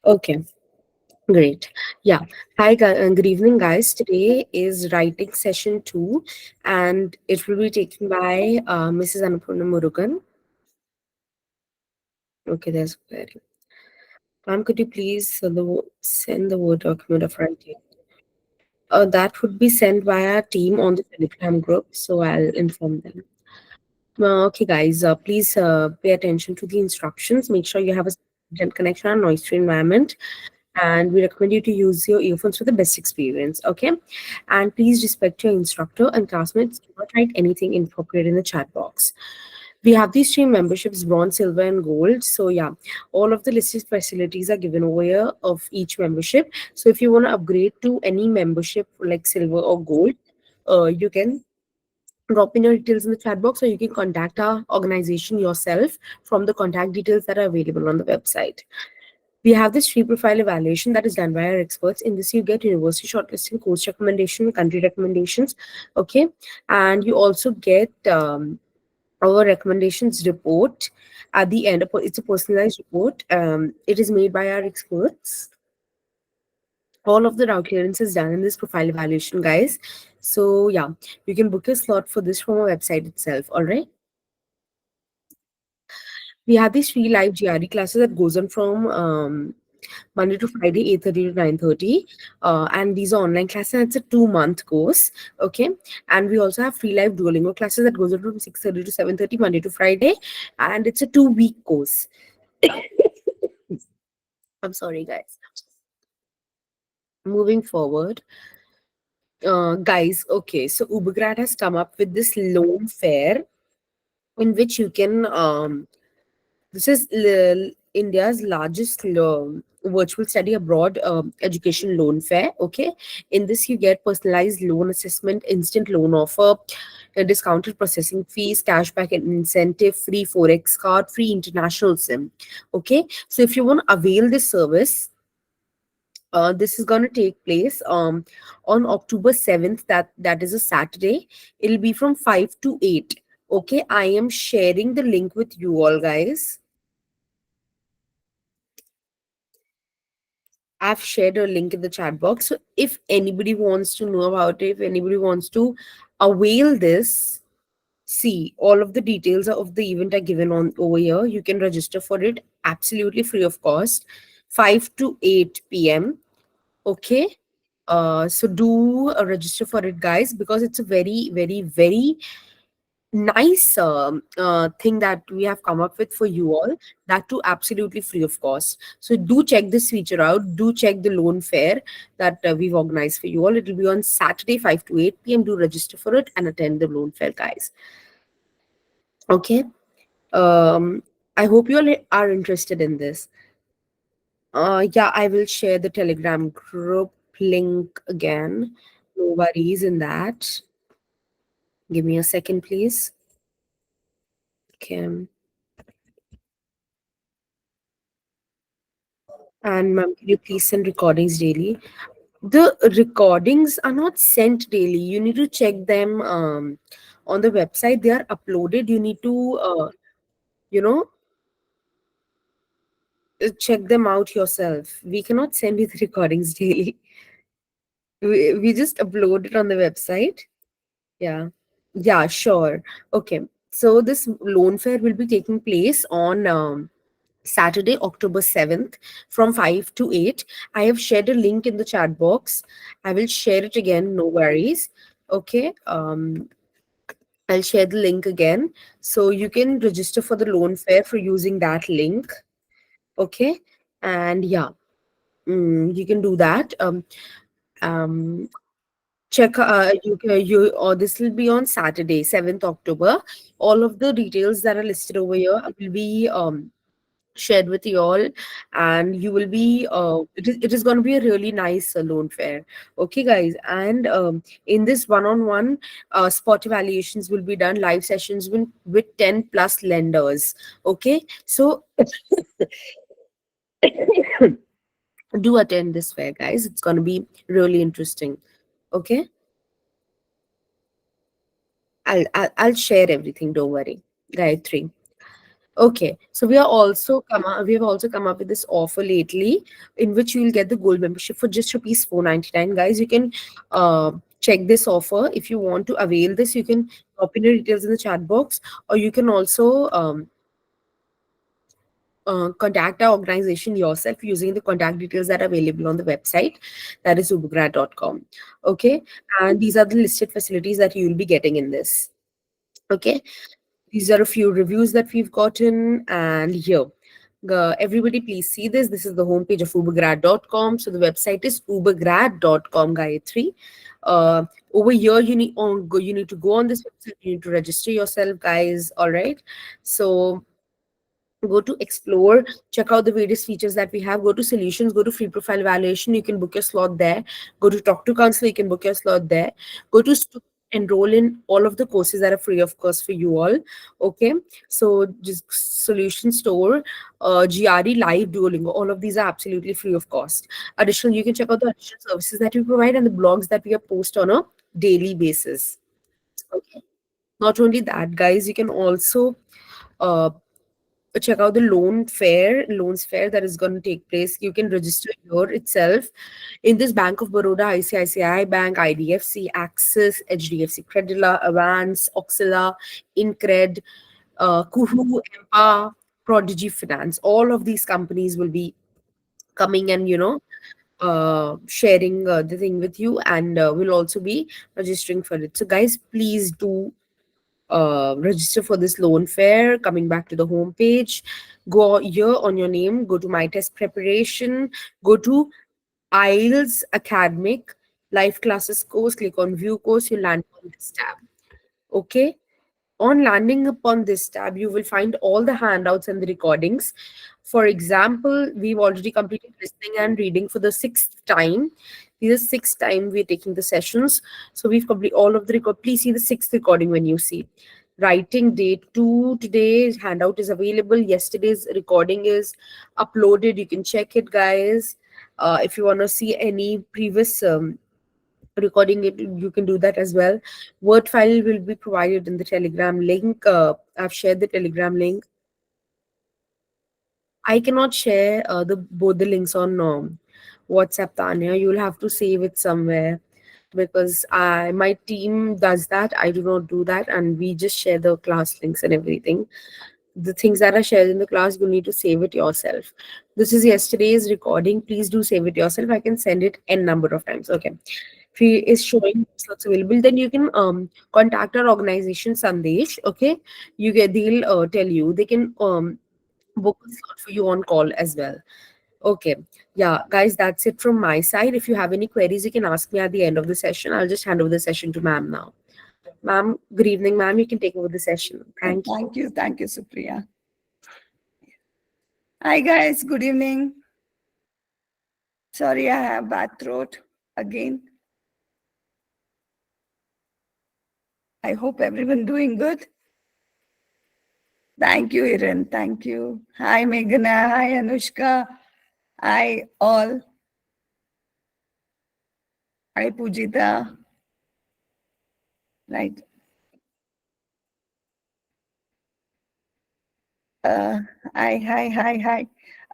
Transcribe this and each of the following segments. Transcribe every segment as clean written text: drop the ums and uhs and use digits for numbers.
Okay, great. Yeah. Hi, good evening, guys. Today is writing session 2, and it will be taken by Mrs. Annapurna Murugan. Okay, there's very. Ma'am, could you please send the Word document of writing? That would be sent by our team on the Telegram group, so I'll inform them. Okay, guys, please pay attention to the instructions. Make sure you have a internet connection and noise-free environment. And we recommend you to use your earphones for the best experience. Okay, and please respect your instructor and classmates. Do not write anything inappropriate in the chat box. We have these three memberships: bronze, silver, and gold. So yeah, all of the listed facilities are given over here of each membership. So if you want to upgrade to any membership like silver or gold, you can drop in your details in the chat box, or you can contact our organization yourself from the contact details that are available on the website. We have this free profile evaluation that is done by our experts. In this, you get university shortlisting, course recommendation, country recommendations. Okay, and you also get our recommendations report at the end. It's a personalized report. It is made by our experts. All of the route clearance is done in this profile evaluation, guys. So yeah, you can book a slot for this from our website itself. All right. We have these free live GRE classes that goes on from Monday to Friday, 8:30 to 9:30. And these are online classes, and it's a 2-month course. Okay. And we also have free live Duolingo classes that goes on from 6:30 to 7:30, Monday to Friday. And it's a 2-week course. I'm sorry, guys. Moving forward, guys, okay, so Ubergrad has come up with this loan fair in which you can this is India's largest virtual study abroad education loan fair. Okay, in this you get personalized loan assessment, instant loan offer, discounted processing fees, cashback and incentive, free forex card, free international sim. Okay, so if you want to avail this service, this is going to take place on October 7th. That is a Saturday. It'll be from 5 to 8. Okay, I am sharing the link with you all, guys. I've shared a link in the chat box. So if anybody wants to know about it, if anybody wants to avail this, see, all of the details of the event are given on over here. You can register for it absolutely free of cost, 5 to 8 p.m. Okay. So do register for it, guys, because it's a very, very, very nice thing that we have come up with for you all, that too absolutely free of cost. So do check this feature out. Do check the loan fair that we've organized for you all. It will be on Saturday, 5 to 8 p.m. Do register for it and attend the loan fair, guys. Okay. um I hope you all are interested in this. Yeah, I will share the Telegram group link again. No worries in that. Give me a second, please. Okay. And ma'am, can you please send recordings daily? The recordings are not sent daily. You need to check them on the website. They are uploaded. You need to, you know, check them out yourself. We cannot send you the recordings daily. We just upload it on the website. Yeah. Yeah, sure. Okay. So this loan fair will be taking place on Saturday, October 7th from 5 to 8. I have shared a link in the chat box. I will share it again, no worries. Okay. I'll share the link again. So you can register for the loan fair for using that link. Okay. And yeah, you can do that. Um, check you or this will be on Saturday, 7th October. All of the details that are listed over here will be shared with you all, and you will be it is going to be a really nice loan fair. Okay, guys, and in this one-on-one spot evaluations will be done, live sessions with 10 plus lenders. Okay, so do attend this fair, guys. It's going to be really interesting. Okay, I'll share everything, don't worry, Gayatri. Okay, so we have also come up with this offer lately, in which you will get the gold membership for just rupees 499. Guys, you can check this offer if you want to avail this. You can copy the details in the chat box, or you can also contact our organization yourself using the contact details that are available on the website, that is ubergrad.com. Okay, and these are the listed facilities that you will be getting in this. Okay, these are a few reviews that we've gotten, and here. Everybody, please see this. This is the homepage of ubergrad.com. So the website is ubergrad.com, Gayatri. Over here, you need to go on this website. You need to register yourself, guys. All right. So go to explore, check out the various features that we have, go to solutions, go to free profile evaluation, you can book your slot there, go to talk to counselor, you can book your slot there, go to enroll in all of the courses that are free of cost for you all. Okay, so just solution store, GRE, live, Duolingo, all of these are absolutely free of cost. Additional, you can check out the additional services that we provide and the blogs that we post on a daily basis. Okay, not only that, guys, you can also uh, check out the loans fair that is going to take place. You can register here itself in this Bank of Baroda, ICICI Bank, IDFC, Axis, HDFC Credila, Avance, Oxila, Incred, Kuhu, Empa, Prodigy Finance. All of these companies will be coming and sharing the thing with you, and will also be registering for it. So guys, please do register for this loan fair. Coming back to the home page, go here on your name, go to my test preparation, go to IELTS academic live classes course, click on view course, you land on this tab. Okay, on landing upon this tab, you will find all the handouts and the recordings. For example, we've already completed listening and reading for the sixth time. This is the sixth time we're taking the sessions. So we've completed all of the record. Please see the sixth recording when you see. Writing day 2, today's handout is available. Yesterday's recording is uploaded. You can check it, guys. If you want to see any previous recording it, you can do that as well. Word file will be provided in the Telegram link. I've shared the Telegram link. I cannot share the both the links on WhatsApp, Tanya. You'll have to save it somewhere, because my team does that. I do not do that, and we just share the class links and everything. The things that are shared in the class, you need to save it yourself. This is yesterday's recording. Please do save it yourself. I can send it n number of times. Okay. If he is showing slots available, then you can contact our organization Sandesh. Okay, they'll tell you, they can book a slot for you on call as well. Okay, yeah, guys, that's it from my side. If you have any queries, you can ask me at the end of the session. I'll just hand over the session to ma'am now. Ma'am, good evening, ma'am. You can take over the session. Thank you. Thank you, Supriya. Hi, guys. Good evening. Sorry, I have bad throat again. I hope everyone doing good. Thank you, Iran. Thank you. Hi, Meghana. Hi, Anushka. Hi, all. Hi, Pujita. Right. Uh, hi.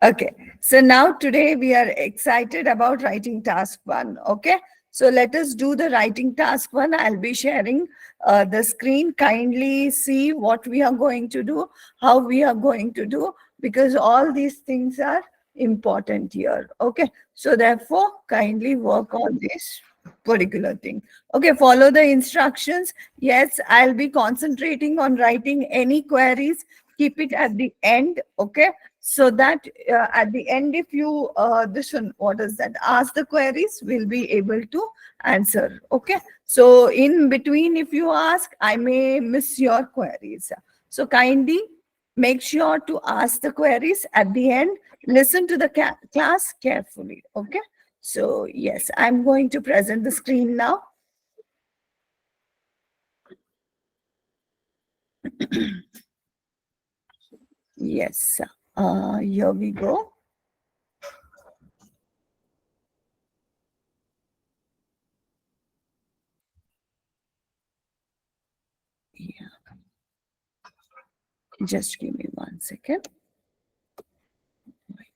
Okay. So now today we are excited about writing task 1. Okay. So let us do the writing task 1. I'll be sharing the screen. Kindly see what we are going to do, how we are going to do, because all these things are important here. Okay. So therefore, kindly work on this particular thing. Okay. Follow the instructions. Yes, I'll be concentrating on writing any queries. Keep it at the end. Okay, so that at the end, if you this one, what is that, ask the queries, we'll be able to answer. Okay, so in between, if you ask, I may miss your queries, so kindly make sure to ask the queries at the end. Listen to the class carefully. Okay, so yes, I'm going to present the screen now. Yes, here we go. Yeah. Just give me 1 second. Right.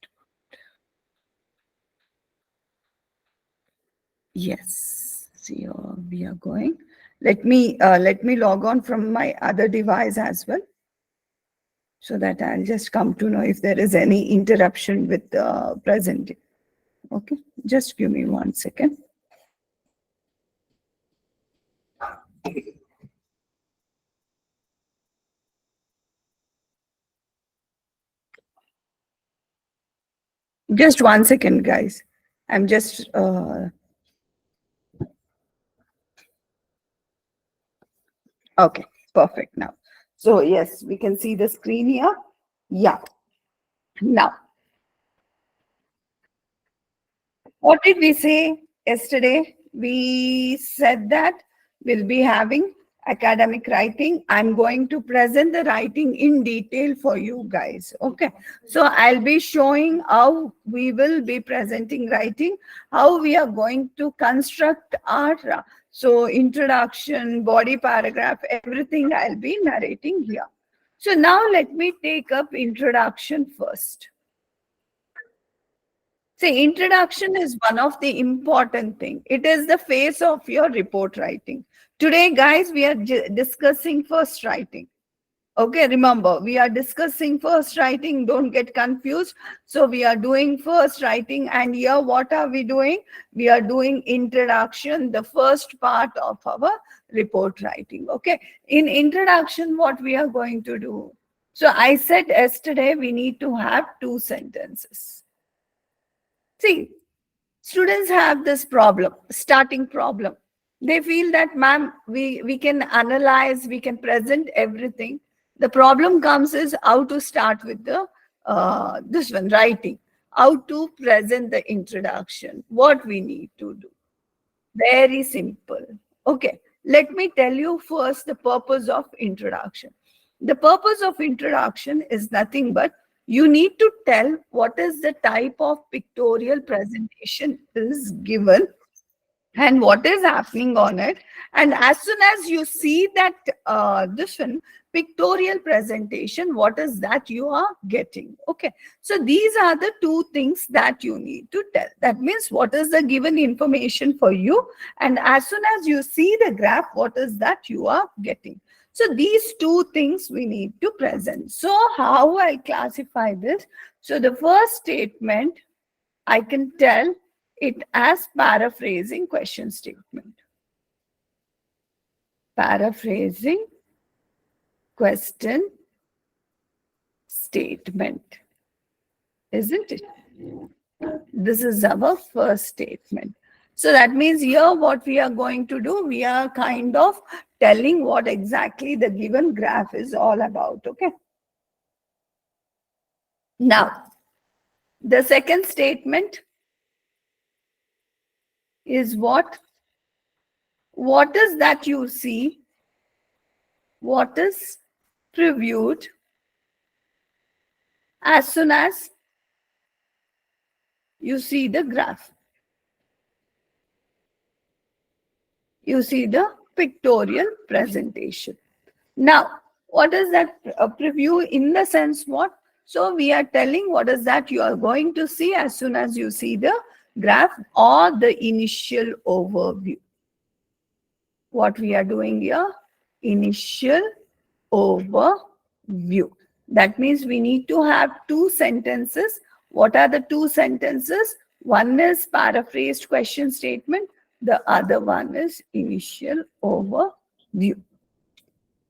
Yes. See, we are going. Let me log on from my other device as well, so that I'll just come to know if there is any interruption with the presenting. Okay, just give me 1 second. Just 1 second, guys. I'm just okay, perfect now. So yes, we can see the screen here. Yeah. Now, what did we say yesterday? We said that we'll be having academic writing. I'm going to present the writing in detail for you guys. Okay. So I'll be showing how we will be presenting writing, how we are going to construct our so introduction, body paragraph, everything I'll be narrating here. So now let me take up introduction first. See, introduction is one of the important thing. It is the face of your report writing. Today, guys, we are discussing first writing. Okay, remember, we are discussing first writing. Don't get confused. So we are doing first writing, and here, what are we doing? We are doing introduction, the first part of our report writing. Okay, in introduction, what we are going to do? So I said yesterday, we need to have 2 sentences. See, students have this problem, starting problem. They feel that, ma'am, we can analyze, we can present everything. The problem comes is how to start with the this one, writing, how to present the introduction, what we need to do. Very simple. Okay, let me tell you first the purpose of introduction. The purpose of introduction is nothing but you need to tell what is the type of pictorial presentation is given and what is happening on it. And as soon as you see that this one pictorial presentation, what is that you are getting? Okay, so these are the two things that you need to tell. That means what is the given information for you, and as soon as you see the graph, what is that you are getting? So these two things we need to present. So how I classify this? So the first statement, I can tell it as paraphrasing question statement. Paraphrasing question statement, isn't it? This is our first statement. So that means here what we are going to do, we are kind of telling what exactly the given graph is all about. Okay. Now, the second statement is what? What is that you see? What is previewed as soon as you see the graph? You see the pictorial presentation. Now, what is that preview in the sense what? So we are telling what is that you are going to see as soon as you see the graph or the initial overview. What we are doing here? Initial overview. That means we need to have 2 sentences. What are the 2 sentences? One is paraphrased question statement. The other one is initial overview.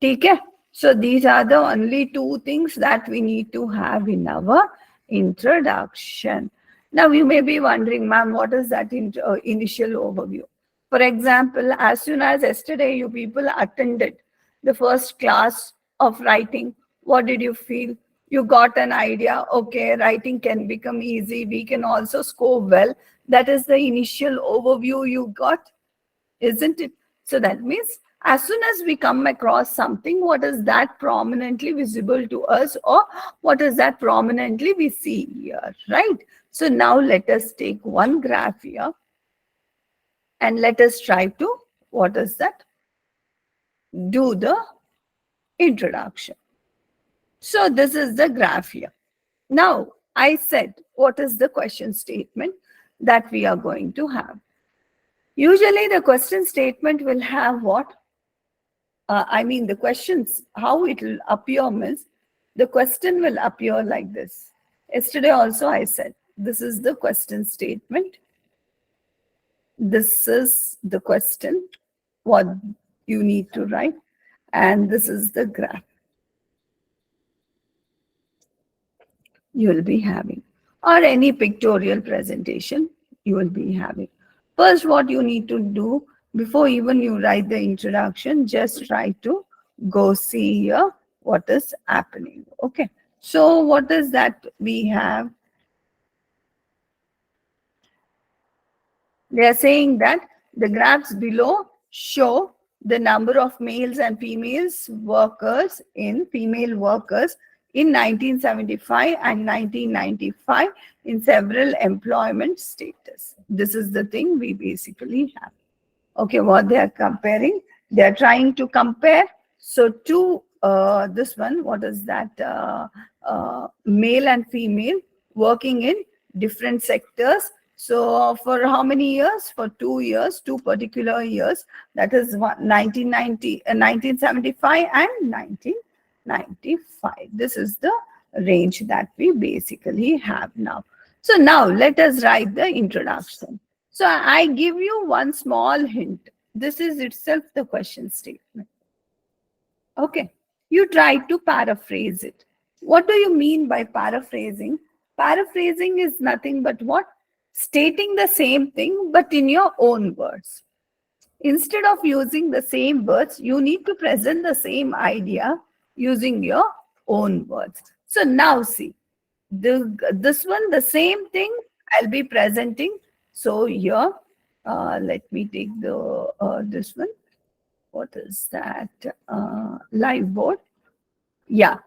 Okay. So these are the only 2 things that we need to have in our introduction. Now you may be wondering, ma'am, what is that initial overview? For example, as soon as yesterday you people attended the first class of writing, what did you feel? You got an idea, okay, writing can become easy. We can also score well. That is the initial overview you got, isn't it? So that means as soon as we come across something, what is that prominently visible to us, or what is that prominently we see here, right? So now let us take one graph here and let us try to, what is that? Do the introduction. So this is the graph here. Now, I said, what is the question statement that we are going to have? Usually the question statement will have what? I mean, the questions, how it will appear means the question will appear like this. Yesterday also I said, this is the question statement. This is the question, what you need to write. And this is the graph you will be having, or any pictorial presentation you will be having. First, what you need to do before even you write the introduction, just try to go see here what is happening. Okay. So what is that we have? They are saying that the graphs below show the number of males and females workers in female workers in 1975 and 1995 in several employment status. This is the thing we basically have. Okay, what they are comparing, they are trying to compare. So to this one, what is that? Male and female working in different sectors. So for how many years? For 2 years, 2 particular years. That is 1990, 1975 and 1995. This is the range that we basically have now. So now let us write the introduction. So I give you one small hint. This is itself the question statement. Okay. You try to paraphrase it. What do you mean by paraphrasing? Paraphrasing is nothing but what? Stating the same thing but in your own words. Instead of using the same words, you need to present the same idea using your own words. So now see, this one, the same thing I'll be presenting. So here, let me take the this one. What is that? Live board. Yeah,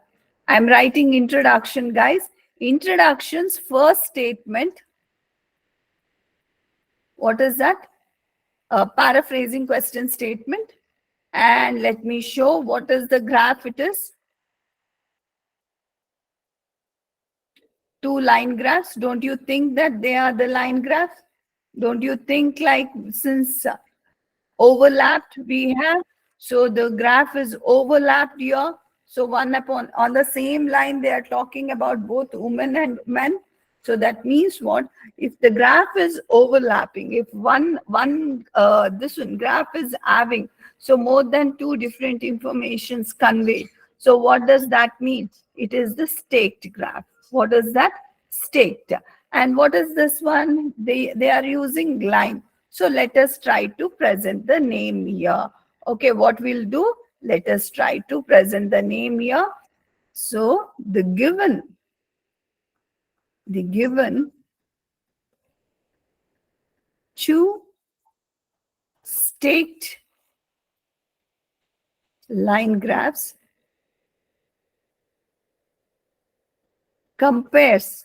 I'm writing introduction, guys. Introduction's first statement. What is that? Paraphrasing question statement. And let me show what is the graph it is. 2 line graphs. Don't you think that they are the line graphs? Don't you think like since overlapped we have, so the graph is overlapped here, so one upon on the same line they are talking about both women and men. So that means what? If the graph is overlapping, if this one graph is having so more than two different informations conveyed, so what does that mean? It is the staked graph. What is that? Staked. And what is this one? They are using line. So let us try to present the name here. Okay, what we'll do? Let us try to present the name here. So the given two staked line graphs compares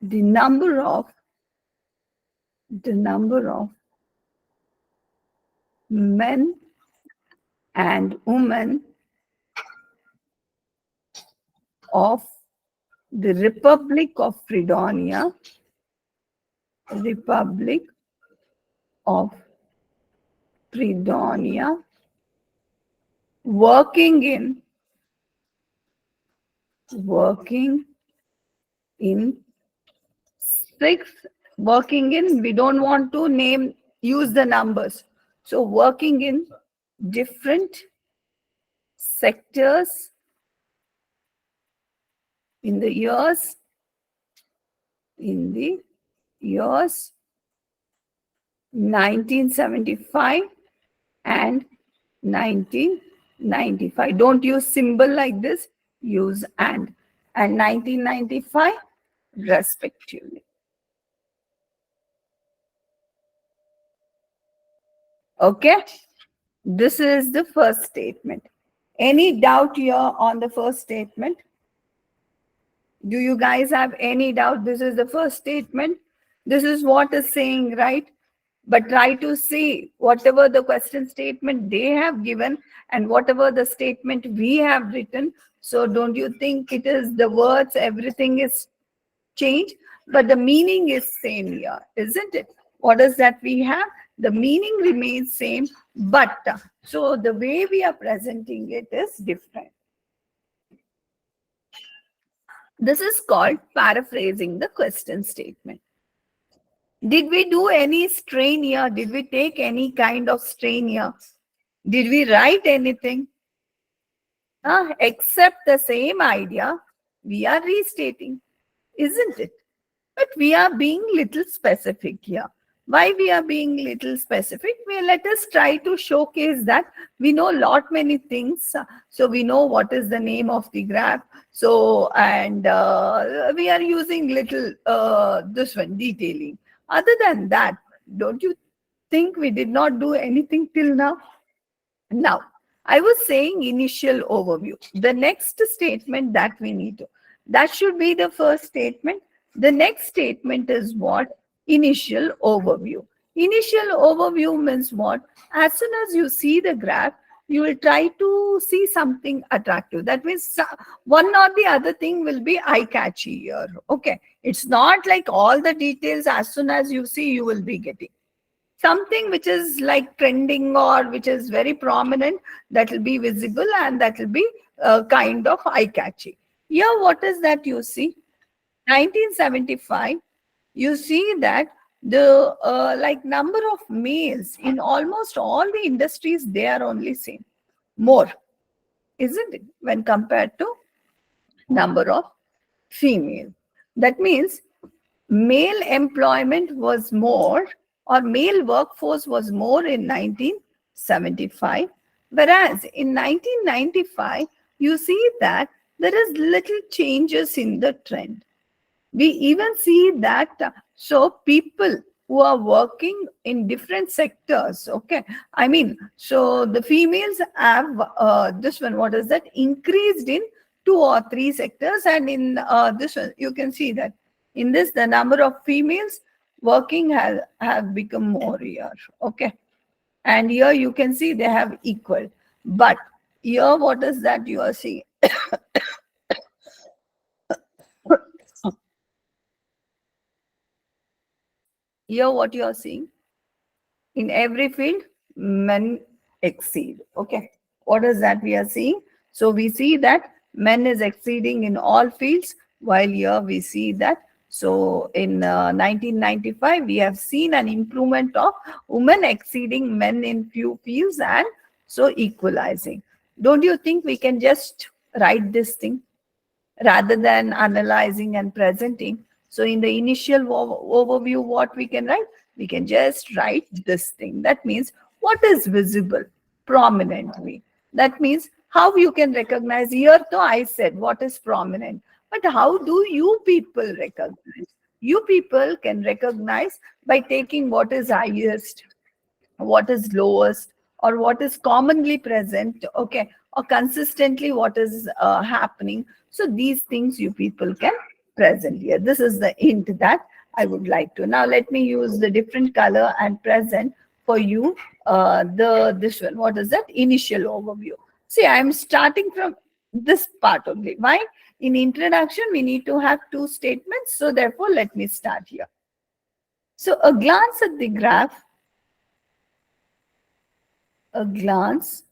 the number of men and women of the Republic of Fredonia, working in we don't want to use the numbers. So working in different sectors in the years 1975 and 1995. Don't use symbol like this, use and 1995 respectively. Okay, this is the first statement. Any doubt here on the first statement? Do you guys have any doubt? This is the first statement. This is what is saying, right? but try to see whatever the question statement they have given and whatever the statement we have written. So don't you think it is the words, everything is changed, but the meaning is same here, isn't it? What is that we have? The meaning remains same, but so the way we are presenting it is different. This is called paraphrasing the question statement. Did we do any strain here? Did we take any kind of strain here? Did we write anything? Except the same idea we are restating, isn't it? But we are being little specific here. Why we are being little specific? Let us try to showcase that we know lot many things. So we know what is the name of the graph. So and we are using little this one detailing. Other than that, don't you think we did not do anything till now? Now, I was saying initial overview. The next statement that we need to, that should be the first statement. The next statement is what? Initial overview. Initial overview means what? As soon as you see the graph, you will try to see something attractive. That means one or the other thing will be eye catchy here. Okay. It's not like all the details as soon as you see, you will be getting something which is like trending or which is very prominent, that will be visible and that will be kind of eye catchy. Here, what is that you see? 1975, you see that the like number of males in almost all the industries, they are only same, more, isn't it, when compared to number of female. That means male employment was more, or male workforce was more in 1975, whereas in 1995 you see that there is little changes in the trend. We even see that so people who are working in different sectors, okay, I mean, so the females have this one, what is that, increased in 2 or 3 sectors, and in this one you can see that in this the number of females working have become more here, okay, and here you can see they have equal. But here what is that you are seeing? Here what you are seeing, in every field, men exceed. Okay. What is that we are seeing? So we see that men is exceeding in all fields, while here we see that. So in 1995, we have seen an improvement of women exceeding men in few fields and so equalizing. Don't you think we can just write this thing rather than analyzing and presenting? So in the initial overview, what we can write? We can just write this thing. That means what is visible prominently. That means how you can recognize. Here though I said what is prominent, but how do you people recognize? You people can recognize by taking what is highest, what is lowest, or what is commonly present, okay, or consistently what is happening. So these things you people can present here. This is the hint that I would like to. Now let me use the different color and present for you the this one. What is that? Initial overview. See, I am starting from this part only. Why? In introduction, we need to have 2 statements. So therefore, let me start here. So a glance at the graph, a glance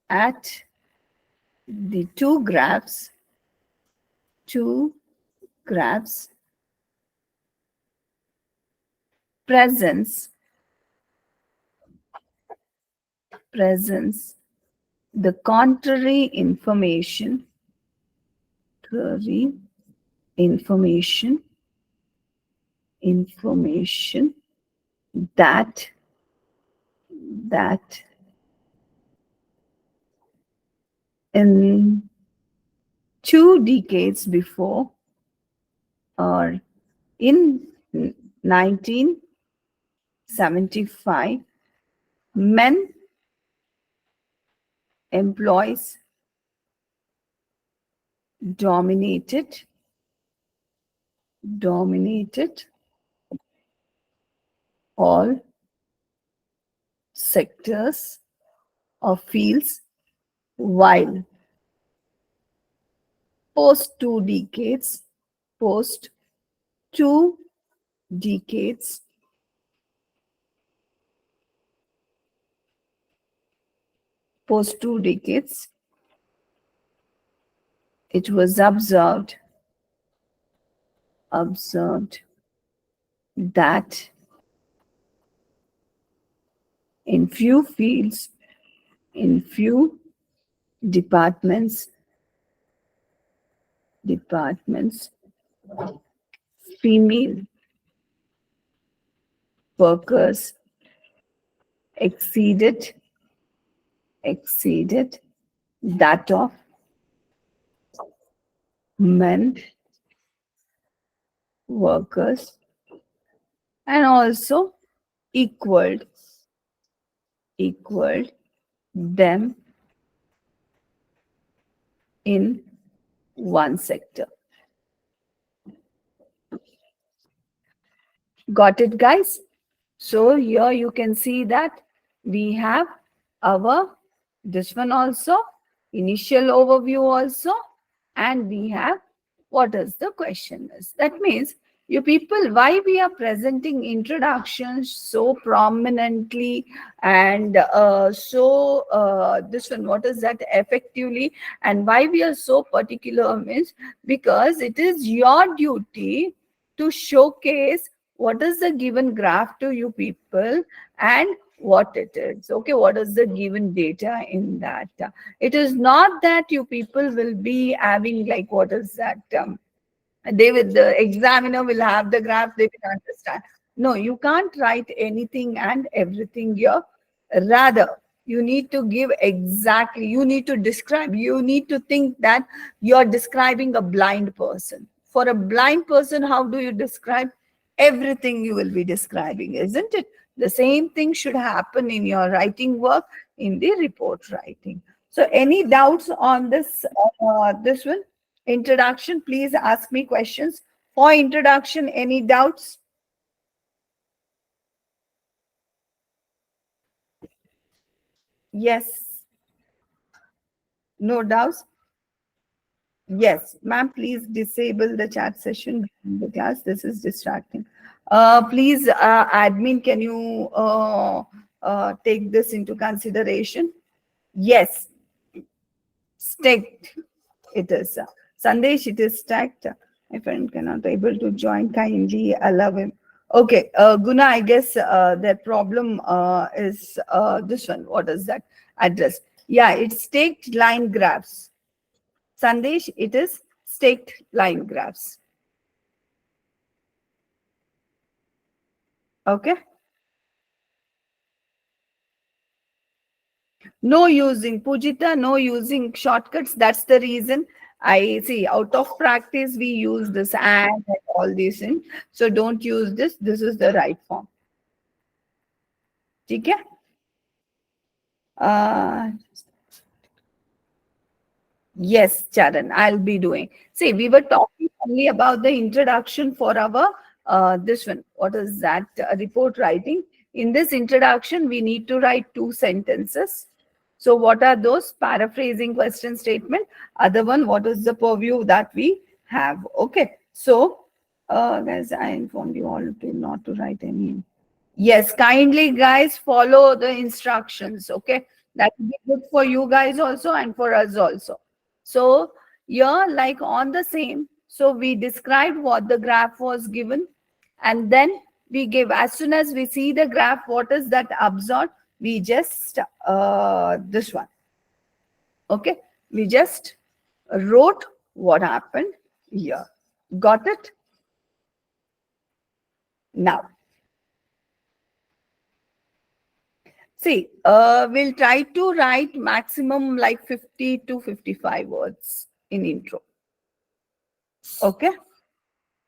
at the two graphs presents the contrary information that that in 2 decades before, or in 1975, men employees dominated all sectors or fields, while post 2 decades, post 2 decades, post 2 decades, it was observed that in few fields, in few departments, departments, female workers exceeded exceeded that of men workers, and also equaled equaled them in one sector. Got it, guys? So here you can see that we have our this one also, initial overview also, and we have what is the question is. That means you people, why we are presenting introductions so prominently and this one, what is that, effectively, and why we are so particular means because it is your duty to showcase what is the given graph to you people and what it is. Okay, what is the given data in that? It is not that you people will be having like what is that? They will, the examiner will have the graph, they will understand. No, you can't write anything and everything here. Rather, you need to give exactly, you need to describe, you need to think that you're describing a blind person. For a blind person, how do you describe? Everything you will be describing, isn't it? The same thing should happen in your writing work, in the report writing. So any doubts on this one? Introduction, please ask me questions. For introduction, any doubts? Yes. No doubts? Yes. Ma'am, please disable the chat session in the class. This is distracting. Please, admin, can you take this into consideration? Yes. Staked it is. Sandesh, it is stacked. My friend cannot able to join. Kindly allow him. Okay, Guna, I guess their problem is this one. What is that address? Yeah, it's staked line graphs. Sandesh, it is staked line graphs. Okay. No using Pujita, no using shortcuts. That's the reason I see out of practice we use this and all these things. So don't use this. This is the right form. Okay. Yes, Charan, I'll be doing. See, we were talking only about the introduction for our this one. What is that report writing? In this introduction, we need to write 2 sentences. So, what are those? Paraphrasing question statement. Other one, what is the purview that we have? Okay. So, guys, I informed you all to not to write any. Yes, kindly guys follow the instructions. Okay, that will be good for you guys also and for us also. So you're like on the same. So we described what the graph was given, and then we give, as soon as we see the graph, what is that absorbed? We just this one. Okay, we just wrote what happened here. Got it? Now see, we'll try to write maximum like 50 to 55 words in intro. Okay.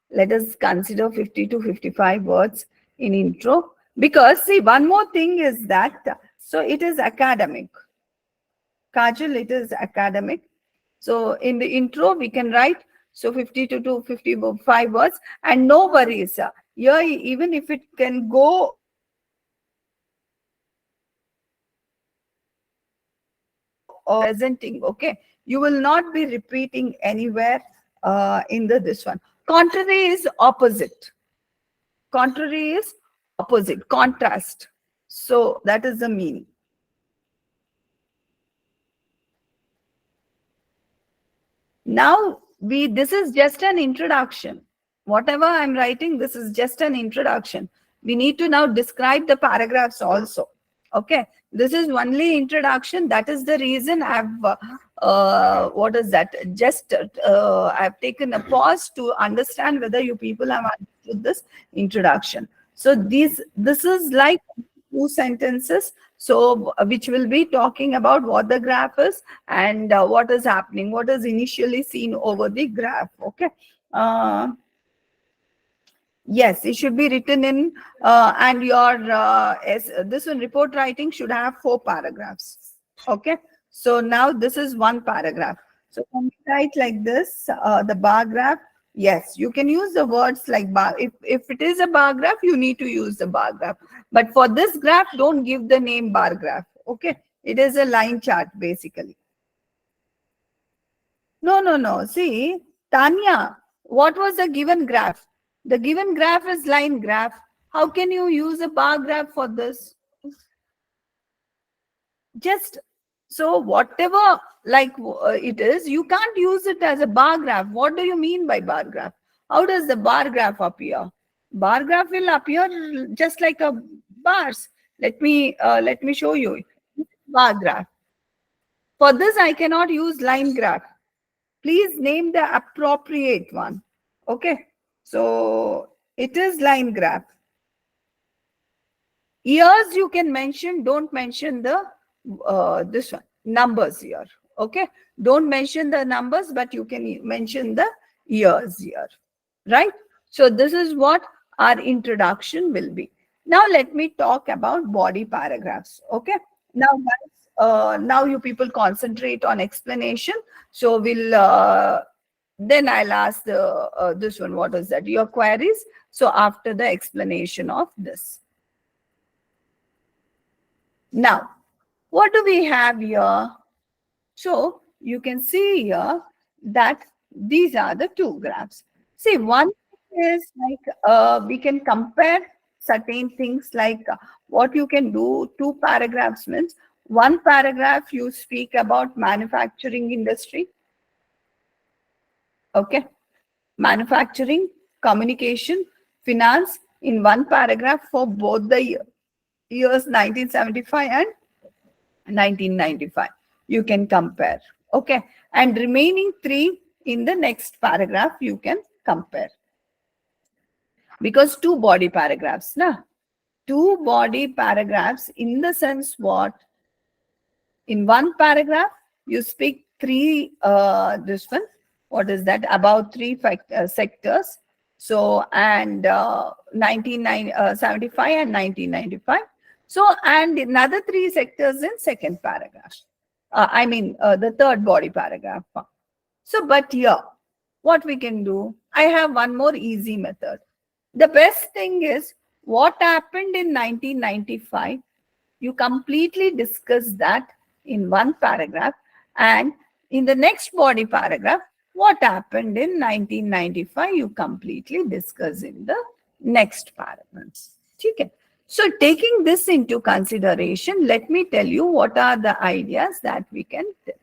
Let us consider 50 to 55 words in intro. Because see, one more thing is that, so it is academic. Kajal, it is academic. So in the intro, we can write so 50 to 55 words, and no worries. Here, even if it can go presenting. Okay, you will not be repeating anywhere in the this one. Contrary is opposite. Contrary is opposite, contrast. So that is the meaning. Now this is just an introduction. Whatever I'm writing, this is just an introduction. We need to now describe the paragraphs also. Okay, this is only introduction. That is the reason I've what is that? Just I've taken a pause to understand whether you people have understood this introduction. So this is like two sentences, so which will be talking about what the graph is and what is happening, what is initially seen over the graph. Okay. uh, yes, it should be written in and your this one report writing should have 4 paragraphs. Okay, so now this is one paragraph. So when we write like this, the bar graph, yes, you can use the words like bar. If it is a bar graph, you need to use the bar graph. But for this graph, don't give the name bar graph. Okay, it is a line chart basically. No, no, no. See, Tanya, what was the given graph? The given graph is line graph. How can you use a bar graph for this? Just so whatever like it is, you can't use it as a bar graph. What do you mean by bar graph? How does the bar graph appear? Bar graph will appear just like a bars. Let me show you. Bar graph. For this, I cannot use line graph. Please name the appropriate one. Okay, so it is line graph. Years you can mention, don't mention the this one numbers here. Okay, don't mention the numbers, but you can mention the years here, right? So this is what our introduction will be. Now let me talk about body paragraphs. Okay, now guys, now you people concentrate on explanation. So we'll then I'll ask the this one, what is that, your queries. So after the explanation of this, now what do we have here? So you can see here that these are the two graphs. See, one is like we can compare certain things like what you can do. 2 paragraphs means one paragraph you speak about manufacturing industry. Okay, manufacturing, communication, finance in one paragraph for both the years 1975 and 1995. You can compare. Okay, and remaining 3 in the next paragraph you can compare, because 2 body paragraphs na. 2 body paragraphs in the sense what, in one paragraph you speak 3 this one, what is that, about 3 sectors. So and 1975 and 1995. So and another 3 sectors in second paragraph. I mean the third body paragraph. So but here what we can do, I have one more easy method. The best thing is what happened in 1995, you completely discuss that in one paragraph, and in the next body paragraph, what happened in 1995, you completely discuss in the next paragraph. Okay. So taking this into consideration, let me tell you what are the ideas that we can tell.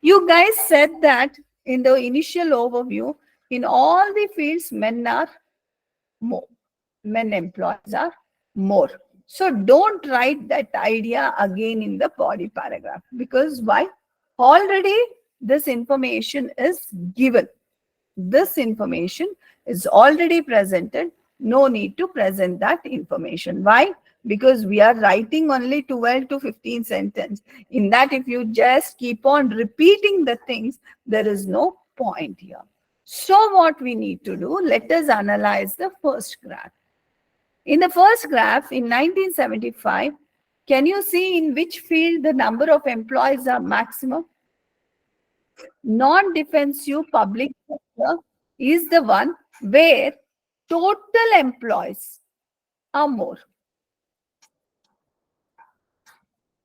You guys said that in the initial overview, in all the fields, men are more. Men employees are more. So don't write that idea again in the body paragraph, because why? Already this information is given. This information is already presented. No need to present that information. Why? Because we are writing only 12 to 15 sentences. In that, if you just keep on repeating the things, there is no point here. So what we need to do, let us analyze the first graph. In the first graph, in 1975, can you see in which field the number of employees are maximum? Non-defensive public sector is the one where total employees are more.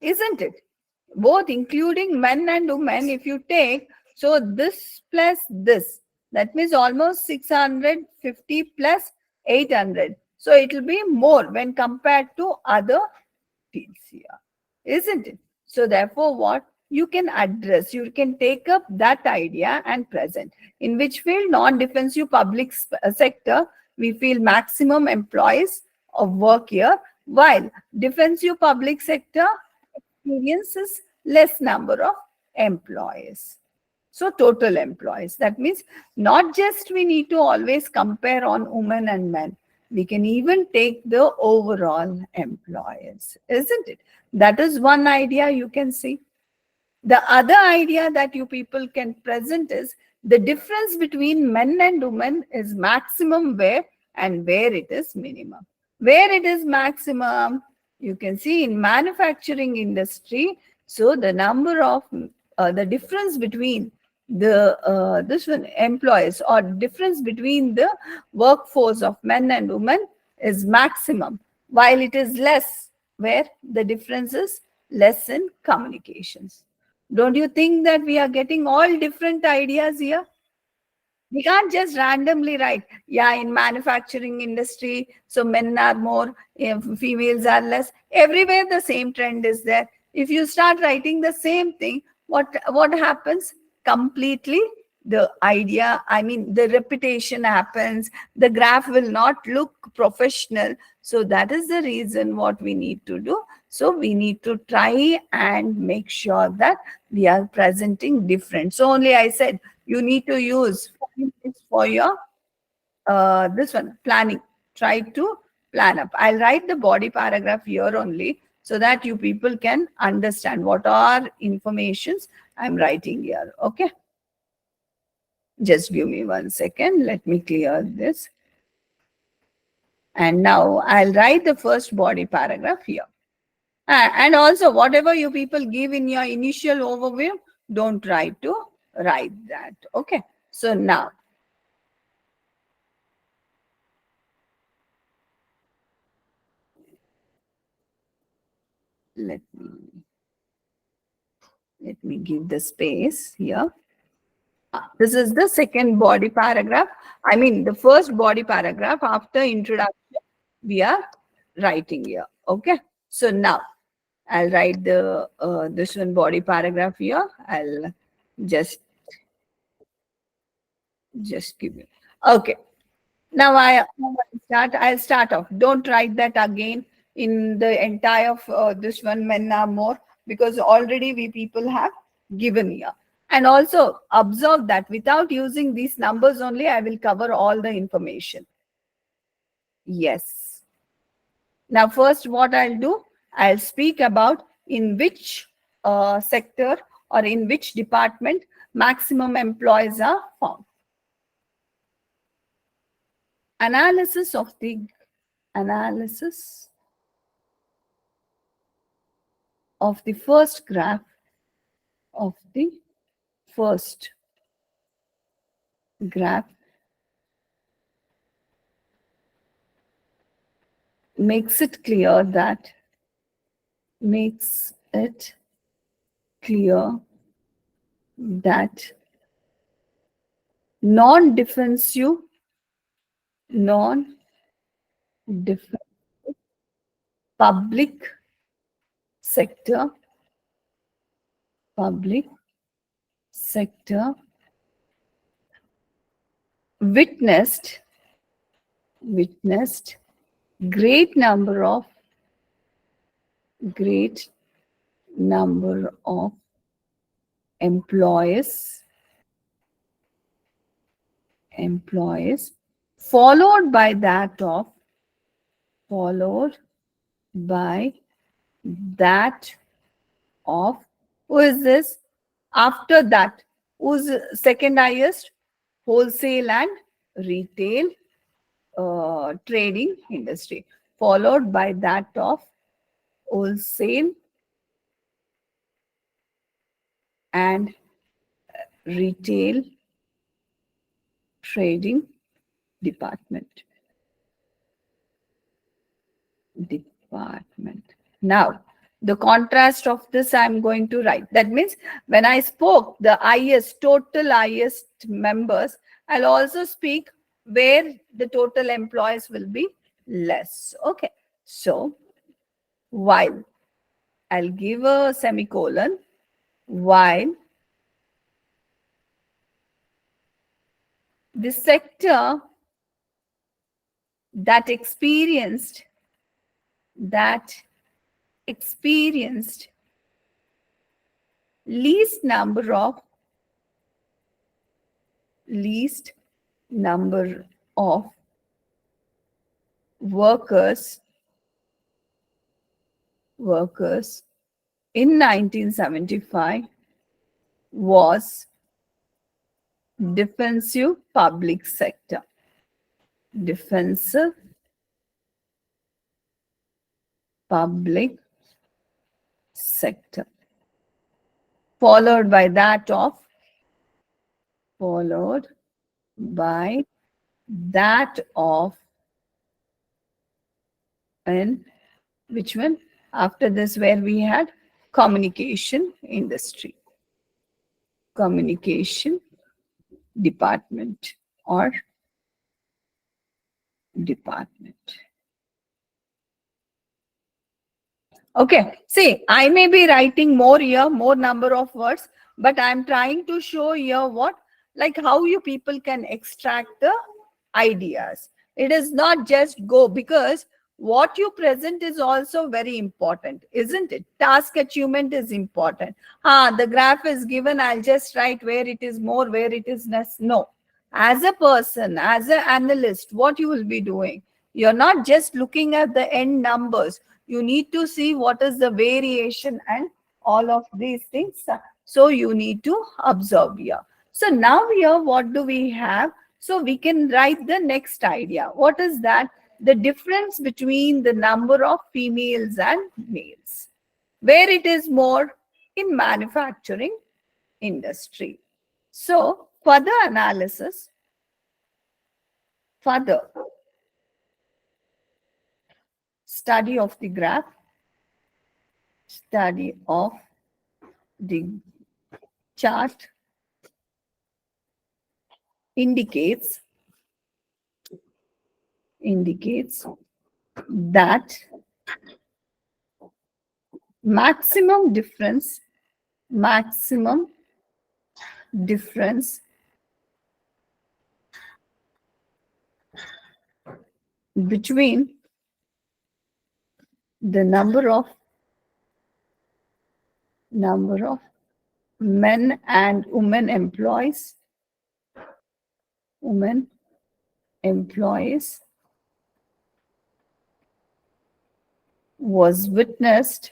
Isn't it? both including men and women, if you take, so this plus this, that means almost 650 plus 800. So it will be more when compared to other fields here, isn't it? So therefore, what you can address, you can take up that idea and present. In which field? Non-defensive public sector, we feel maximum employees of work here, while defensive public sector experiences less number of employees. So total employees. That means not just we need to always compare on women and men. We can even take the overall employees, isn't it? That is one idea you can see. The other idea that you people can present is the difference between men and women is maximum where and where it is minimum. Where it is maximum, you can see in manufacturing industry. So the number of the difference between the this one employees or difference between the workforce of men and women is maximum, while it is less where the difference is less in communications. Don't you think that we are getting all different ideas here? We can't just randomly write, yeah, in manufacturing industry, so men are more, females are less. Everywhere the same trend is there. If you start writing the same thing, what happens? Completely the idea, I mean, the repetition happens. The graph will not look professional. So that is the reason what we need to do. So we need to try and make sure that we are presenting different. So only I said you need to use 5 minutes for your this one planning. Try to plan up. I'll write the body paragraph here only so that you people can understand what are informations I'm writing here. Okay, just give me 1 second. Let me clear this. And now I'll write the first body paragraph here. And also, whatever you people give in your initial overview, don't try to write that. Okay. So now, let me give the space here. This is the second body paragraph. I mean, the first body paragraph after introduction, we are writing here. Okay. So now, I'll write the this one body paragraph here. I'll just give it. Okay. Now I'll start off. Don't write that again in the entire of this one, men are more, because already we people have given here. And also observe that without using these numbers only, I will cover all the information. Yes. Now first what I'll do, I'll speak about in which sector or in which department maximum employees are found. Analysis of the analysis of the first graph of the first graph makes it clear that makes it clear that non-defensive public sector public sector witnessed great number of employees followed by that of followed by that of who is this? After that, who's second highest? Wholesale and retail trading industry, followed by that of wholesale and retail trading department. Now, The contrast of this I'm going to write. That means when I spoke the highest, total highest members, I'll also speak where the total employees will be less. Okay. So while, I'll give a semicolon, while the sector that that experienced least number of least number of workers in 1975 was defensive public sector. Defensive public sector. Followed by that of followed by that of and which one? After this, where we had communication industry, communication department or department. Okay, see, I may be writing more here, more number of words, but I'm trying to show here what, like how you people can extract the ideas. It is not just go, because what you present is also very important, isn't it? Task achievement is important. The graph is given, I'll just write where it is more, where it is less. No. As a person, as an analyst, what you will be doing? You're not just looking at the end numbers. You need to see what is the variation and all of these things. So you need to observe here. So now here, what do we have? So we can write the next idea. What is that? The difference between the number of females and males. Where it is more? In manufacturing industry. So further analysis, further study of the graph, study of the chart indicates that maximum difference between the number of men and women employees was witnessed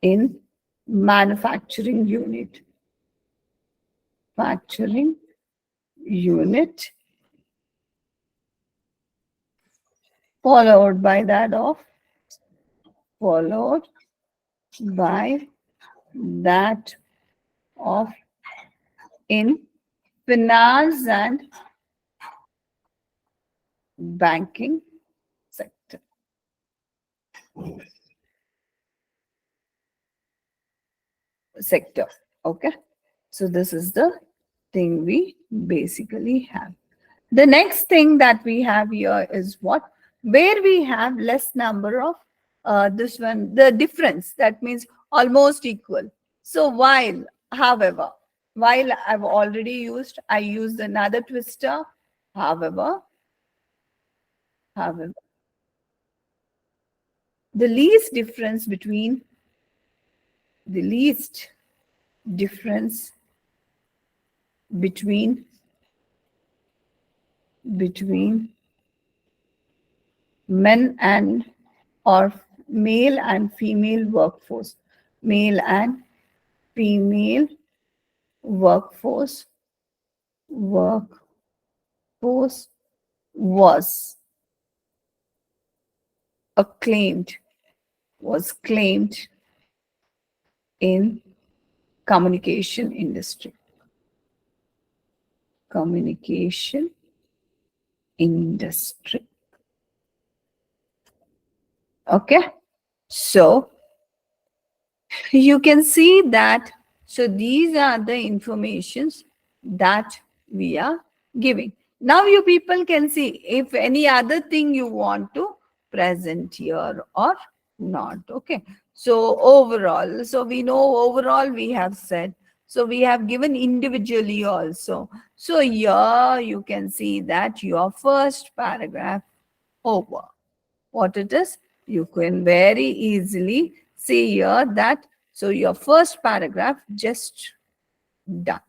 in manufacturing unit, followed by that of in finance and banking sector. Okay. So this is the thing we basically have. The next thing that we have here is what? Where we have less number of this one, the difference, that means almost equal. So however, while I've already used, I used another twister. However, the least difference between men and or male and female workforce, male and female workforce was acclaimed in communication industry. Communication industry. Okay. So you can see that. So these are the informations that we are giving. Now you people can see if any other thing you want to present here or not. Okay. So overall, so we know overall we have said. So we have given individually also. So here you can see that your first paragraph over. What it is, you can very easily see here that, so your first paragraph just done,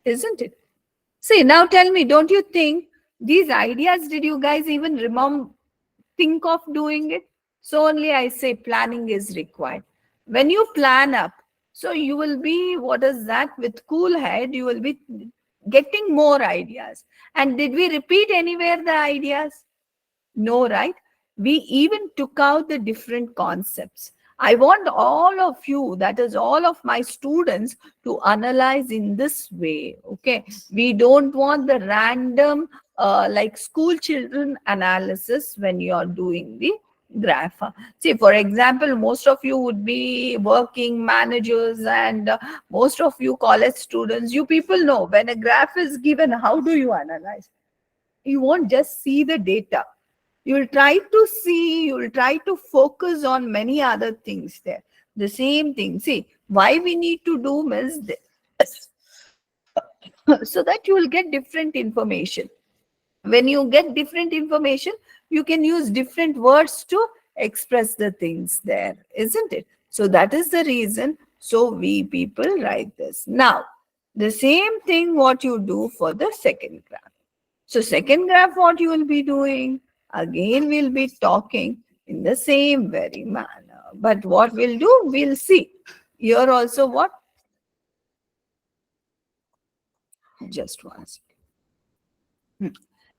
isn't it? See, now tell me, don't you think these ideas, did you guys even remember, think of doing it? So only I say planning is required. When you plan up, so you will be, what is that, with cool head, you will be getting more ideas. And did we repeat anywhere the ideas? No, right? We even took out the different concepts. I want all of you, that is, all of my students, to analyze in this way. Okay. We don't want the random, like school children analysis when you are doing the graph. See, for example, most of you would be working managers, and most of you college students, you people know when a graph is given, how do you analyze? You won't just see the data, you'll try to see, you'll try to focus on many other things there. The same thing, see, why we need to do is this, so that you will get different information. When you get different information, you can use different words to express the things there, isn't it? So that is the reason, so we people write this. Now the same thing what you do for the second graph. So second graph, what you will be doing? Again, we'll be talking in the same very manner. But what we'll do, we'll see. Here also what? Just once.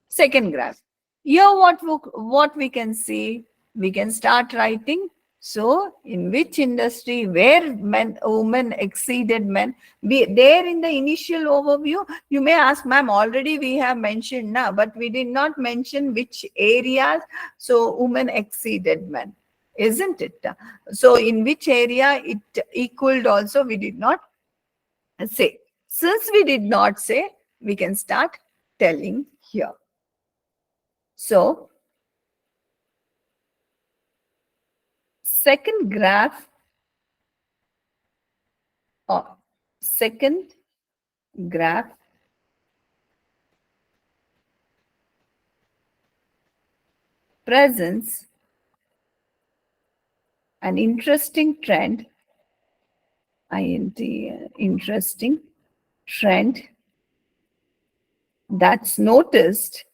Second graph. Here what we can see, we can start writing. So in which industry, where women exceeded men? There in the initial overview, you may ask, ma'am, already we have mentioned now, but we did not mention which areas. So women exceeded men, isn't it? So in which area it equaled also, we did not say. Since we did not say, we can start telling here. So, second graph or second graph presents an interesting trend, interesting trend that's noticed,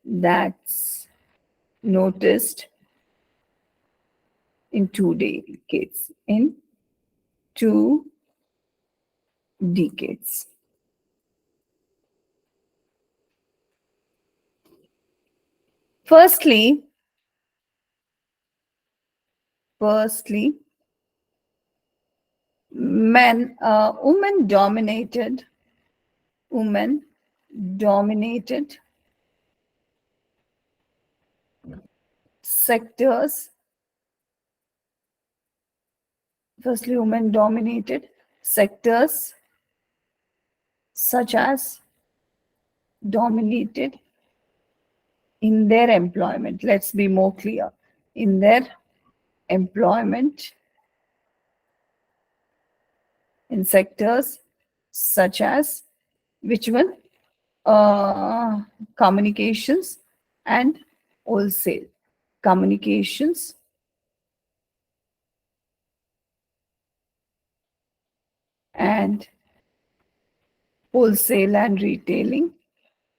that's noticed in 2 decades, in 2 decades. Firstly, firstly, women dominated sectors. Firstly, women dominated sectors such as dominated in their employment. Let's be more clear. In their employment, in sectors such as which one? Communications and wholesale. Communications and wholesale and retailing.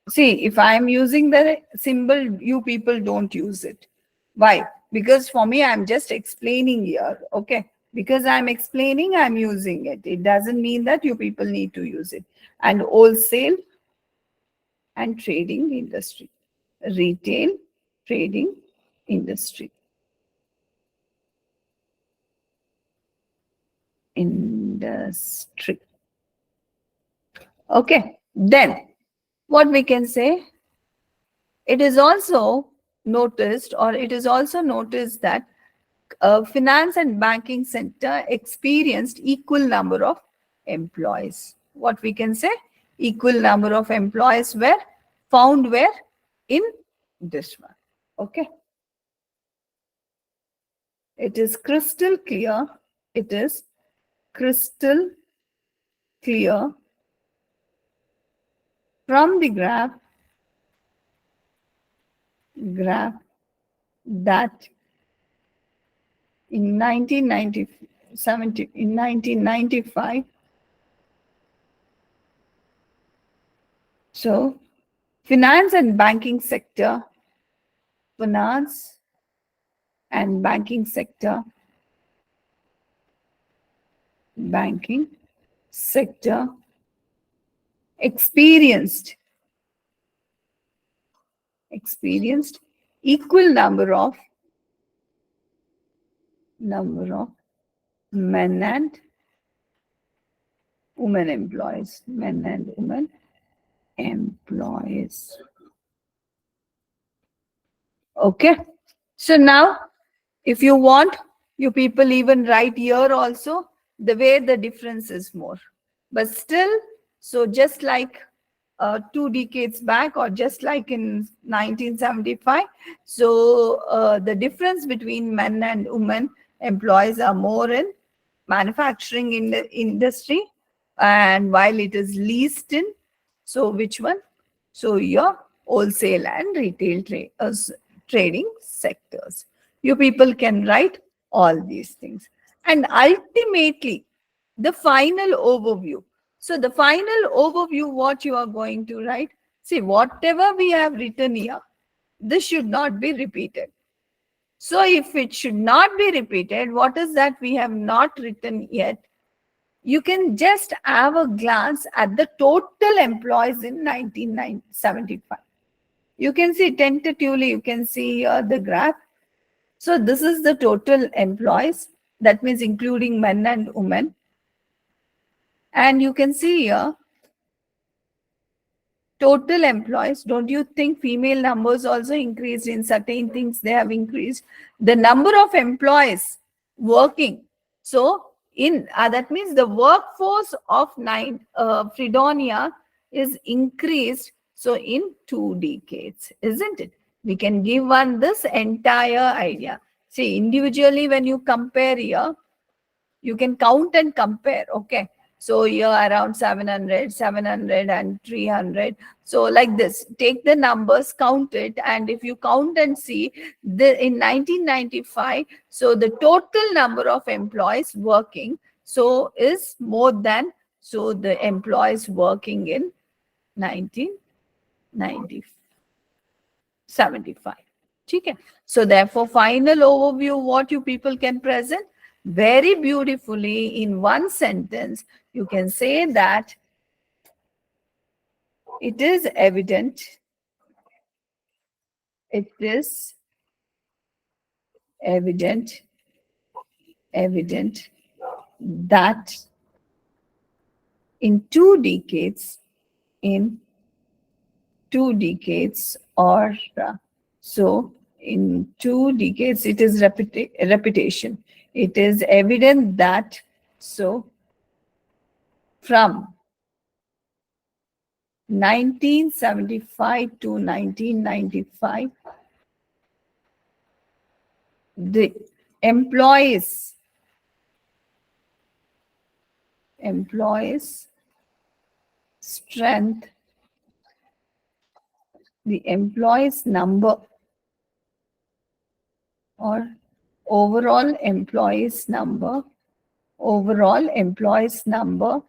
See, if I'm using the symbol, you people don't use it. Why? Because for me, I'm just explaining here. Okay. Because I'm explaining, I'm using it. It doesn't mean that you people need to use it. And wholesale and trading industry. Retail, trading industry. Industry. Okay. Then what we can say, it is also noticed, or it is also noticed that finance and banking sector experienced equal number of employees. What we can say, equal number of employees were found where in this one. Okay, it is crystal clear. It is crystal clear from the graph that in 1995, so finance and banking sector, finance and banking sector experienced equal number of men and women employees, Okay, so now if you want, you people even write here also the way the difference is more. But still, so just like 2 decades back, or just like in 1975, so the difference between men and women employees are more in manufacturing in the industry, and while it is least in, so which one? So your wholesale and retail trading sectors. You people can write all these things. And ultimately, the final overview. So the final overview, what you are going to write, see, whatever we have written here, this should not be repeated. So if it should not be repeated, what is that we have not written yet? You can just have a glance at the total employees in 1975. You can see tentatively, you can see the graph. So this is the total employees, that means including men and women. And you can see here, total employees. Don't you think female numbers also increased in certain things? They have increased. The number of employees working. So in that means the workforce of Fredonia is increased. So in 2 decades, isn't it? We can give one this entire idea. See, individually when you compare here, you can count and compare. Okay, so you're around 700 and 300. So like this, take the numbers, count it, and if you count and see the in 1995, so the total number of employees working so is more than so the employees working in 1995 75. Okay. So therefore, final overview, what you people can present very beautifully in one sentence. You can say that it is evident, it is evident, evident that in 2 decades, in 2 decades, or so in 2 decades, it is repetition. It is evident that so from 1975 to 1995, the employees strength, the employees number, or overall employees number, overall employees number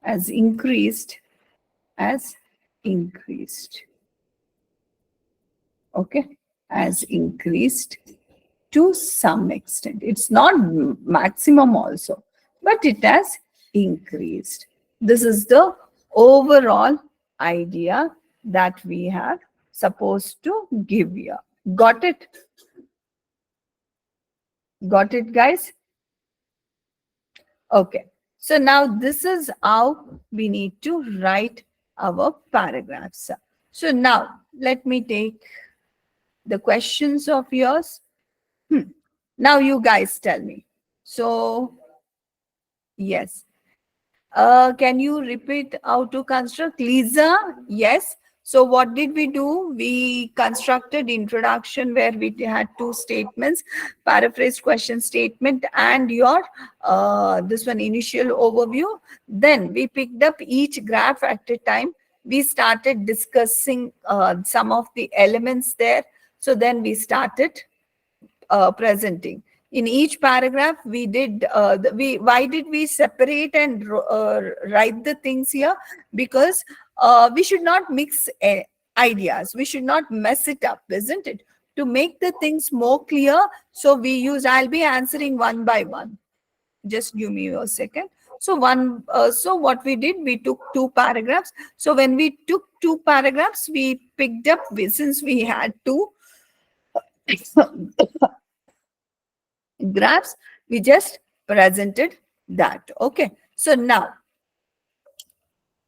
has increased, has increased. Okay, has increased to some extent. It's not maximum also, but it has increased. This is the overall idea that we have supposed to give you. Got it? Got it, guys? Okay. So now this is how we need to write our paragraphs. So now let me take the questions of yours. Now you guys tell me. So yes. Can you repeat how to construct? Lisa, yes. So what did we do? We constructed introduction where we had two statements, paraphrase question statement and your this one initial overview. Then we picked up each graph at a time. We started discussing some of the elements there. So then we started presenting. In each paragraph, we did, we why did we separate and write the things here? Because we should not mix ideas. We should not mess it up, isn't it? To make the things more clear, so we use, I'll be answering one by one. Just give me a second. So so what we did, we took two paragraphs. So when we took two paragraphs, we picked up, since we had two graphs, we just presented that. Okay, so now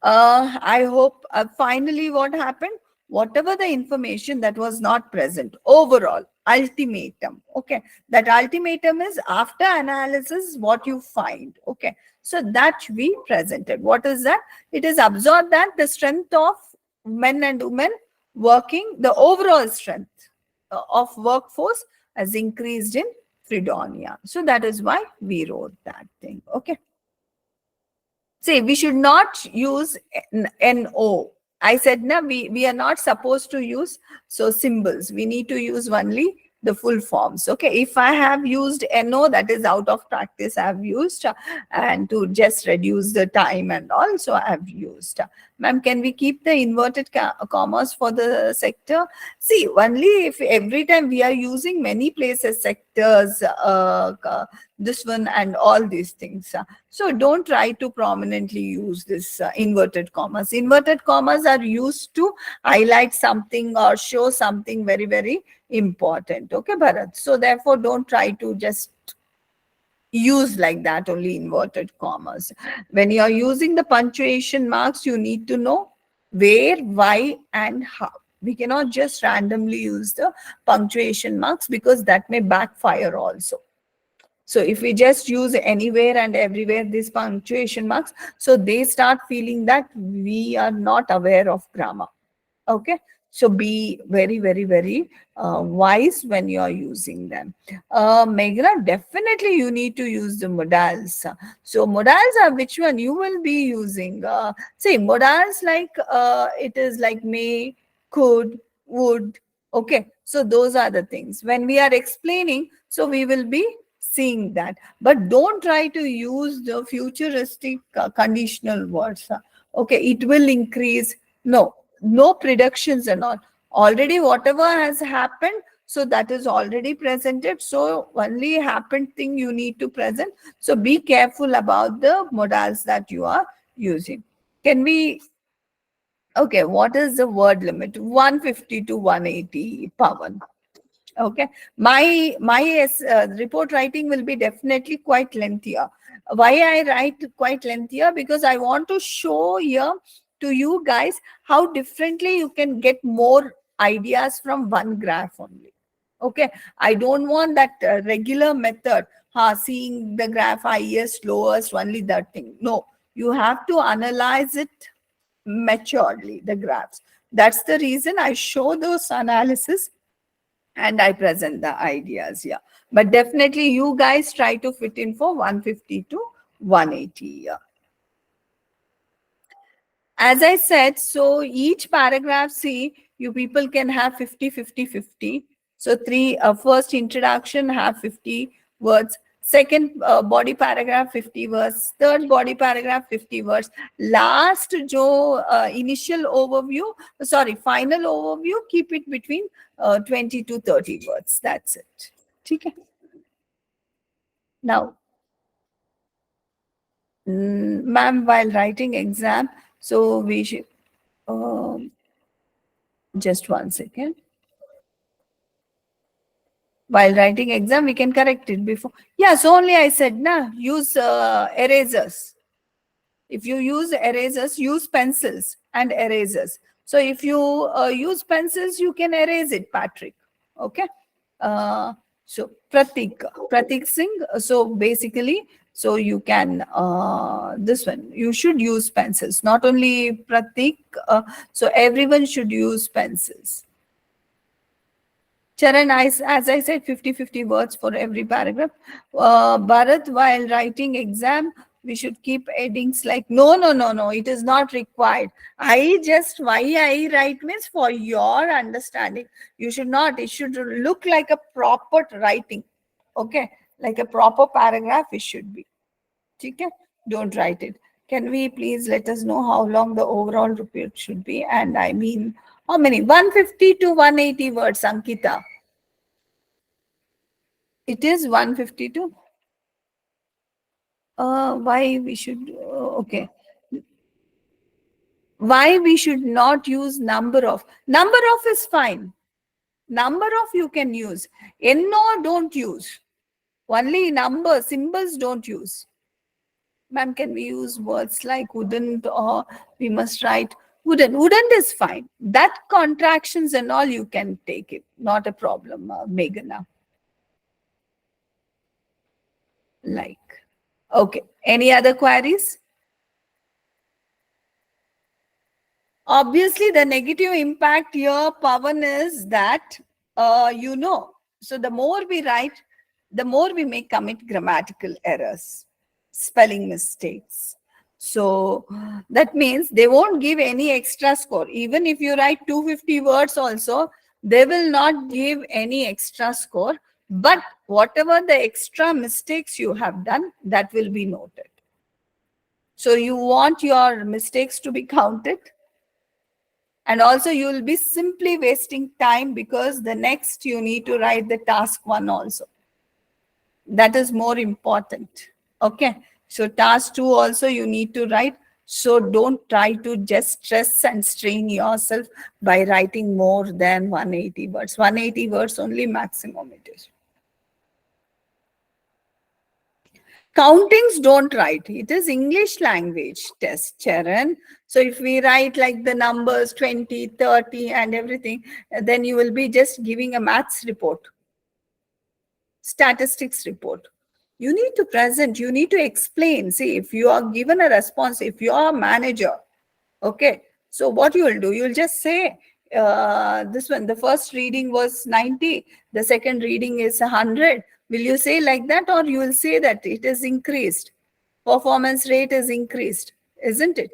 I hope finally what happened, whatever the information that was not present, overall ultimatum. Okay, that ultimatum is after analysis what you find. Okay, so that we presented. What is that? It is observed that the strength of men and women working, the overall strength of workforce has increased in Fredonia. So that is why we wrote that thing. Okay. See, we should not use NO. I said, no, we are not supposed to use so symbols. We need to use only the full forms. Okay, if I have used NO, that is out of practice. I have used and to just reduce the time and all. So I have used. Ma'am, can we keep the inverted commas for the sector? See, only if every time we are using many places, sectors, this one and all these things. So don't try to prominently use this inverted commas. Inverted commas are used to highlight something or show something very, very important. Okay, Bharat. So therefore, don't try to just use like that, only inverted commas. When you are using the punctuation marks, you need to know where, why, and how. We cannot just randomly use the punctuation marks because that may backfire also. So if we just use anywhere and everywhere these punctuation marks, so they start feeling that we are not aware of grammar. Okay. So be very, very, very wise when you are using them. Meghna, definitely you need to use the modals. So modals are which one you will be using? Say modals like it is like may, could, would. Okay. So those are the things. When we are explaining, so we will be seeing that. But don't try to use the futuristic conditional words. Okay. It will increase. No, no predictions and all. Already whatever has happened, so that is already presented. So only happened thing you need to present. So be careful about the modals that you are using. Can we, okay, what is the word limit? 150 to 180, Pavan. Okay, my report writing will be definitely quite lengthier. Why I write quite lengthier? Because I want to show here to you guys how differently you can get more ideas from one graph only. Okay, I don't want that regular method, seeing the graph highest, lowest, only that thing. No, you have to analyze it maturely, the graphs. That's the reason I show those analysis and I present the ideas here. But definitely you guys try to fit in for 150 to 180 here. As I said, so each paragraph, see, you people can have 50, 50, 50. So first introduction have 50 words. Second body paragraph 50 words. Third body paragraph 50 words. Last jo initial overview, sorry, final overview, keep it between 20 to 30 words. That's it. Okay. Now, ma'am, while writing exam, so we should, um, just one second. While writing exam, we can correct it before. Yeah, so only I said, na, use erasers. If you use erasers, use pencils and erasers. So if you use pencils, you can erase it, Patrick. Okay. Uh, so Pratik Singh. So basically, so you can this one. You should use pencils. Not only Pratik. So everyone should use pencils. Charan, as I said, 50-50 words for every paragraph. Bharat, while writing exam, we should keep headings like, no, no, no, no, it is not required. Why I write means for your understanding. You should not, it should look like a proper writing. Okay, like a proper paragraph it should be. Okay, don't write it. Can we please let us know how long the overall report should be? And I mean, how many? 150 to 180 words, Ankita. It is 152. Why we should, okay. Why we should not use number of? Number of is fine. Number of you can use. No, don't use. Only number, symbols don't use. Ma'am, can we use words like wouldn't, or we must write wouldn't? Wouldn't is fine. That contractions and all you can take it. Not a problem, Meghana. Like. Okay. Any other queries? Obviously, the negative impact here, Pavan, is that, so the more we write, the more we may commit grammatical errors, spelling mistakes. So that means they won't give any extra score. Even if you write 250 words also, they will not give any extra score. But whatever the extra mistakes you have done, that will be noted. So you want your mistakes to be counted, and also you will be simply wasting time because the next you need to write the task one also. That is more important. Okay. So task two also you need to write. So don't try to just stress and strain yourself by writing more than 180 words. 180 words only maximum it is. Countings don't write. It is English language test, Charan. So if we write like the numbers 20, 30 and everything, then you will be just giving a maths report, statistics report. You need to present, you need to explain. See, if you are given a response, if you are a manager, okay, so what you will do, you will just say, this one, the first reading was 90, the second reading is 100. Will you say like that, or you will say that it is increased? Performance rate is increased, isn't it?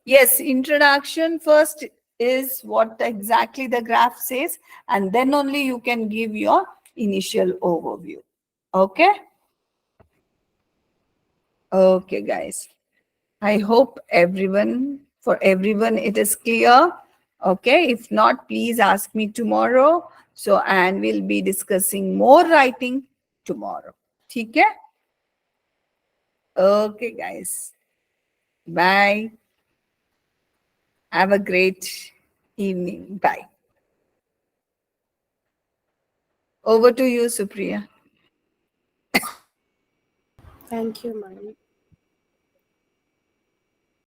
Yes, introduction first is what exactly the graph says, and then only you can give your initial overview. Okay? Okay, guys. I hope for everyone, it is clear. Okay, if not, please ask me tomorrow. So, and we'll be discussing more writing tomorrow. Okay? Okay, guys. Bye. Have a great evening. Bye. Over to you, Supriya. Thank you, ma'am.